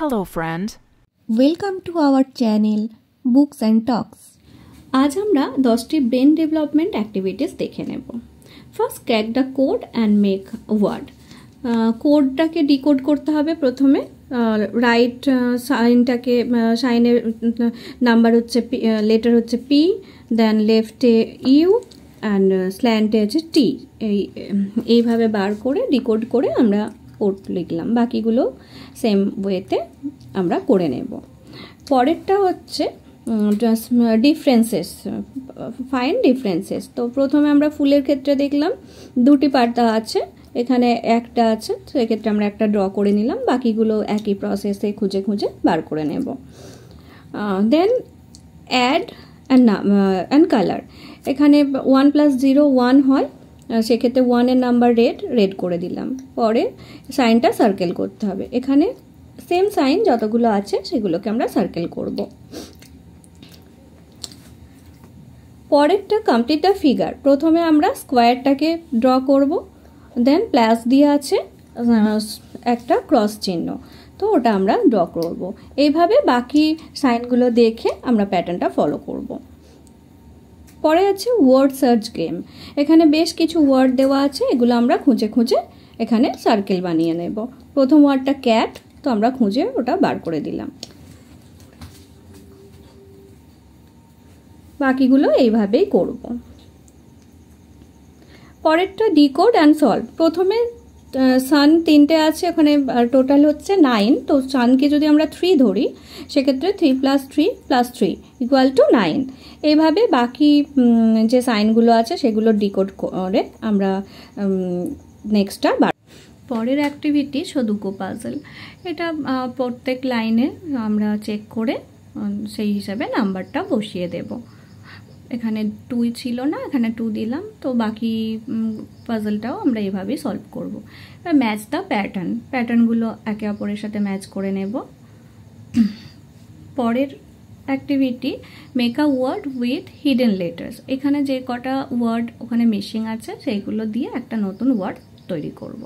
Hello friend. Welcome to our channel Books and Talks. आज আমরা 10টি ব্রেন ডেভেলপমেন্ট অ্যাক্টিভিটিস দেখে নেব। First crack the code and make word. কোডটাকে decode করতে হবে প্রথমে। রাইট সাইনটাকে সাইনের নাম্বার হচ্ছে লেটার হচ্ছে পি, দেন লেফটে ইউ অ্যান্ড স্ল্যান্টে হচ্ছে টি। এইভাবে বার করে ডিকোড করে আমরা কোড লিখলাম। বাকিগুলো সেম ওয়েতে আমরা করে নেব। পরেরটা হচ্ছে ডিফারেন্সেস, ফাইন ডিফারেন্সেস। তো প্রথমে আমরা ফুলের ক্ষেত্রে দেখলাম দুটি পাতা আছে, এখানে একটা আছে, তো এক্ষেত্রে আমরা একটা ড্র করে নিলাম। বাকিগুলো একই প্রসেসে খুঁজে খুঁজে বার করে নেব। দেন অ্যাড অ্যান্ড কালার। এখানে 1 + 0 1 হয়, সেক্ষেত্রে 1-এর নাম্বার রেড করে দিলাম। পরে সাইনটা সার্কেল করতে হবে। এখানে সেম সাইন যতগুলো আছে সেগুলোকে আমরা সার্কেল করব। পরেরটা কমপ্লিট দ্য ফিগার। প্রথমে আমরা স্কোয়ারটাকে ড্র করব, দেন প্লাস দিয়ে আছে একটা ক্রস চিহ্ন, তো ওটা আমরা ড্র করব। এইভাবে বাকি সাইনগুলো দেখে আমরা প্যাটার্নটা ফলো করব। পরে আছে ওয়ার্ড সার্চ গেম। এখানে বেশ কিছু ওয়ার্ড দেওয়া আছে, এগুলো আমরা খুঁজে খুঁজে এখানে সার্কেল বানিয়ে নেব। প্রথম ওয়ার্ডটা ক্যাট, তো আমরা খুঁজে ওটা বার করে দিলাম। বাকিগুলো এইভাবেই করব। পরেরটা ডিকোড অ্যান্ড সলভ। প্রথমে সান 3টে আছে, ওখানে টোটাল হচ্ছে 9। তো সানকে যদি আমরা 3 ধরি, সেক্ষেত্রে 3 + 3 + 3 = 9। এইভাবে বাকি যে সাইনগুলো আছে সেগুলো ডিকোড করে আমরা নেক্সটটা বার। পরের অ্যাক্টিভিটি সুডোকু পাজল। এটা প্রত্যেক লাইনে আমরা চেক করে সেই হিসাবে নাম্বারটা বসিয়ে দেব। এখানে 2 ছিল না, এখানে 2 দিলাম। তো বাকি পাজলটাও আমরা এইভাবেই সলভ করব। এবার ম্যাচ দ্য প্যাটার্ন। প্যাটার্নগুলো একে অপরের সাথে ম্যাচ করে নেব। পরের activity make a word with hidden letters. এখানে যে কটা ওয়ার্ড ওখানে মিসিং আছে সেইগুলো দিয়ে একটা নতুন ওয়ার্ড তৈরি করব।